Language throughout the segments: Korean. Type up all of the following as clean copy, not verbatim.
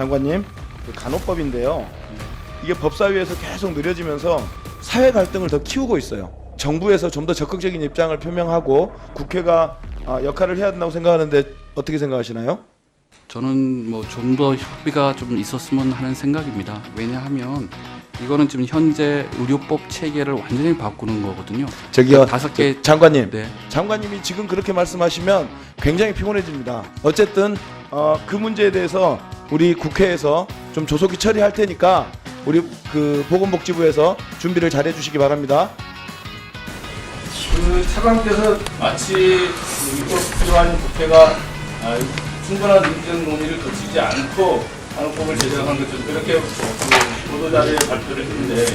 장관님, 그 간호법인데요. 이게 법사위에서 계속 느려지면서 사회 갈등을 더 키우고 있어요. 정부에서 좀 더 적극적인 입장을 표명하고 국회가 역할을 해야 된다고 생각하는데 어떻게 생각하시나요? 저는 뭐 좀 더 협의가 좀 있었으면 하는 생각입니다. 왜냐하면 이거는 지금 현재 의료법 체계를 완전히 바꾸는 거거든요. 저기요, 5개 장관님. 네. 장관님이 지금 그렇게 말씀하시면 굉장히 피곤해집니다. 어쨌든 그 문제에 대해서 우리 국회에서 좀 조속히 처리할 테니까 우리 그 보건복지부에서 준비를 잘해 주시기 바랍니다. 그 차관께서 마치 입법 필요한 국회가 충분한 논쟁 논의를 거치지 않고 간호법을 제정한 것처럼 그렇게 보도자료에 발표를 했는데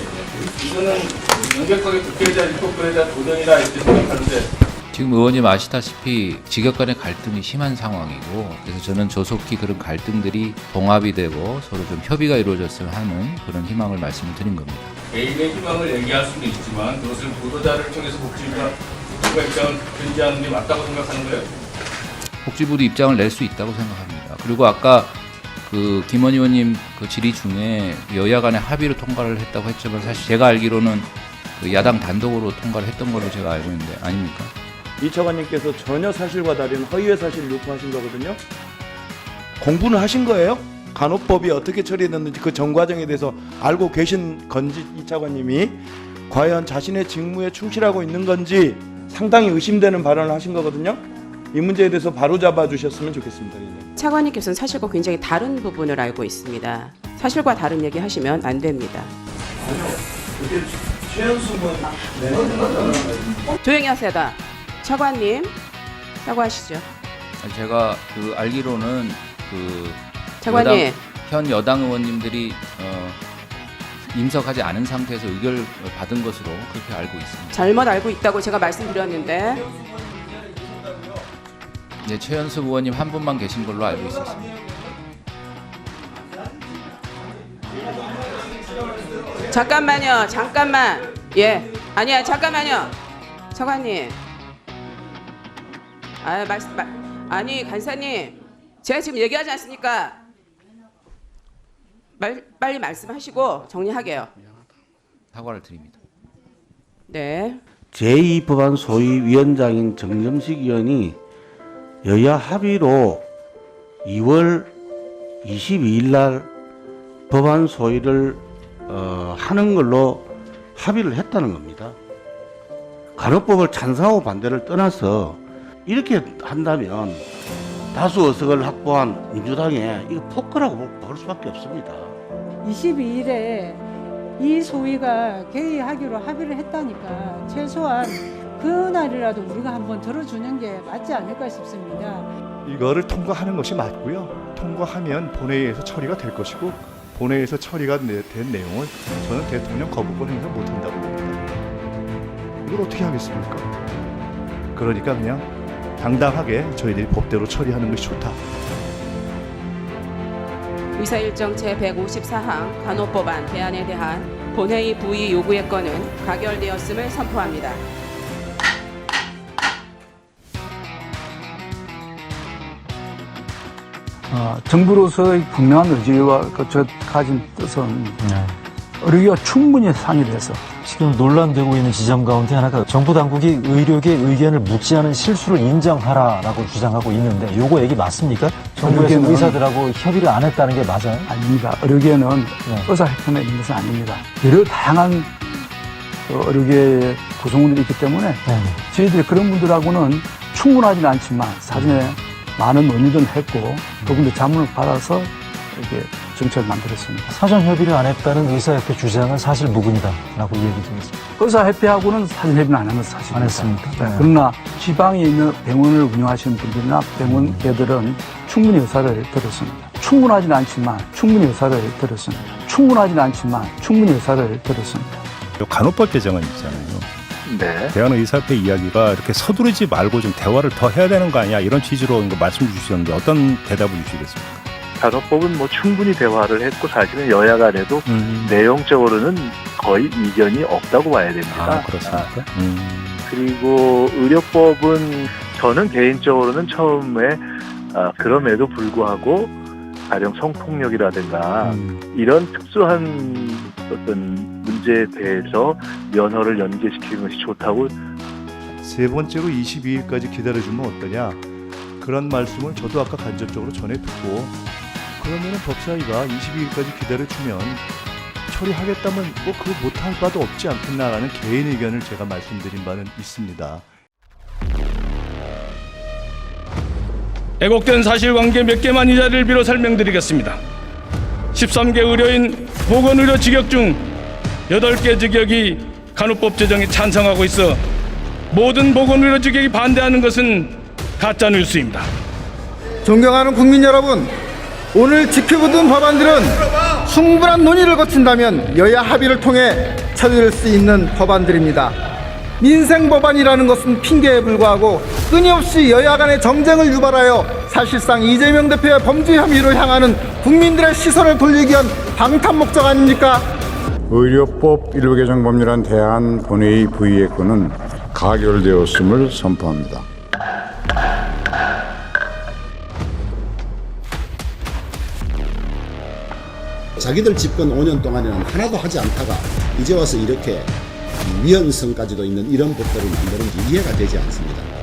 이거는 명백하게 국회에 대한 입법권에 대한 도전이라 이렇게 생각하는데 지금 의원님 아시다시피 직역 간의 갈등이 심한 상황이고 그래서 저는 조속히 그런 갈등들이 봉합이 되고 서로 좀 협의가 이루어졌으면 하는 그런 희망을 말씀을 드린 겁니다. 개인의 희망을 얘기할 수는 있지만 그것을 보도자료를 통해서 복지부가 입장을 견지하는 게 맞다고 생각하는 거예요. 복지부도 입장을 낼 수 있다고 생각합니다. 그리고 아까 그 김원 의원님 그 질의 중에 여야 간의 합의로 통과를 했다고 했지만 사실 제가 알기로는 그 야당 단독으로 통과를 했던 걸로 제가 알고 있는데 아닙니까? 이 차관님께서 전혀 사실과 다른 허위의 사실을 유포하신 거거든요. 공부는 하신 거예요? 간호법이 어떻게 처리됐는지 그 전 과정에 대해서 알고 계신 건지 이 차관님이 과연 자신의 직무에 충실하고 있는 건지 상당히 의심되는 발언을 하신 거거든요. 이 문제에 대해서 바로 잡아 주셨으면 좋겠습니다. 차관님께서는 사실과 굉장히 다른 부분을 알고 있습니다. 사실과 다른 얘기 하시면 안 됩니다. 조용히 하세요. 차관님, 사과하시죠. 제가 그 알기로는 그 차관님. 현 여당 의원님들이 임석하지 않은 상태에서 의결을 받은 것으로 그렇게 알고 있습니다. 잘못 알고 있다고 제가 말씀드렸는데 네, 최현숙 의원님 한 분만 계신 걸로 알고 있었습니다. 잠깐만요. 잠깐만. 예. 아니야. 잠깐만요. 차관님. 아니 간사님. 제가 지금 얘기하지 않습니까? 빨리 말씀하시고 정리하게요. 사과를 드립니다. 네. 제2법안 소위 위원장인 정점식 의원이 여야 합의로 2월 22일 날 법안 소위를 하는 걸로 합의를 했다는 겁니다. 간호법을 찬성하고 반대를 떠나서 이렇게 한다면 다수 의석을 확보한 민주당에 이거 폭거라고 볼 수밖에 없습니다. 22일에 이 소위가 개의하기로 합의를 했다니까 최소한 그날이라도 우리가 한번 들어주는 게 맞지 않을까 싶습니다. 이거를 통과하는 것이 맞고요. 통과하면 본회의에서 처리가 될 것이고 본회의에서 처리가 된 내용을 저는 대통령 거부권 행사 못한다고 봅니다. 이걸 어떻게 하겠습니까? 그러니까 그냥 당당하게 저희들이 법대로 처리하는 것이 좋다. 의사일정 제154항 간호법안 대안에 대한 본회의 부의 요구의 건은 가결되었음을 선포합니다. 정부로서의 분명한 의지와 저 가진 뜻은 의료가 충분히 상의돼서 지금 논란되고 있는 지점 가운데 하나가 정부 당국이 의료계 의견을 묻지 않은 실수를 인정하라라고 주장하고 있는데 요거 얘기 맞습니까? 정부에서 의사들하고 협의를 안 했다는 게 맞아요? 아닙니다. 의료계는 의사협회만 있는 것은 아닙니다. 여러 다양한 의료계의 구성원들이 있기 때문에 저희들이 그런 분들하고는 충분하지는 않지만 사전에 많은 논의를 했고 그분들 자문을 받아서 이렇게 정책을 만들었습니다. 사전 협의를 안 했다는 의사협회 주장은 사실 무근이다라고 얘기드렸습니다. 의사협회하고는 사전 협의는 안 한 건 사실입니다. 안 했습니까? 네. 그러나 지방에 있는 병원을 운영하시는 분들이나 병원계들은 충분히 의사를 들었습니다. 충분하지는 않지만 충분히 의사를 들었습니다. 충분하지는 않지만 충분히 의사를 들었습니다. 간호법 개정안 있잖아요. 네. 대한의사협회 이야기가 이렇게 서두르지 말고 좀 대화를 더 해야 되는 거 아니야 이런 취지로 말씀 주셨는데 어떤 대답을 주시겠습니까? 간호법은 충분히 대화를 했고 사실은 여야 간에도 내용적으로는 거의 이견이 없다고 봐야 됩니다. 그렇습니까? 그리고 의료법은 저는 개인적으로는 처음에 그럼에도 불구하고 가령 성폭력이라든가 이런 특수한 어떤 문제에 대해서 면허를 연계시키는 것이 좋다고. 세 번째로 22일까지 기다려주면 어떠냐, 그런 말씀을 저도 아까 간접적으로 전해듣고, 그러면은 법사위가 22일까지 기다려주면 처리하겠다면 뭐 그거 못할 바도 없지 않겠나라는 개인 의견을 제가 말씀드린 바는 있습니다. 왜곡된 사실관계 몇 개만 이 자리를 빌어 설명드리겠습니다. 13개 의료인 보건의료 직역 중 8개 직역이 간호법 제정에 찬성하고 있어 모든 보건의료 직역이 반대하는 것은 가짜 뉴스입니다. 존경하는 국민 여러분, 오늘 지켜보던 법안들은 충분한 논의를 거친다면 여야 합의를 통해 처리될 수 있는 법안들입니다. 민생 법안이라는 것은 핑계에 불과하고 끊임없이 여야 간의 정쟁을 유발하여 사실상 이재명 대표의 범죄 혐의로 향하는 국민들의 시선을 돌리기 위한 방탄 목적 아닙니까? 의료법 일부 개정 법률안 대안 본회의 부의의 건은 가결되었음을 선포합니다. 자기들 집권 5년 동안에는 하나도 하지 않다가 이제 와서 이렇게 위헌성까지도 있는 이런 법들을 만드는지 이해가 되지 않습니다.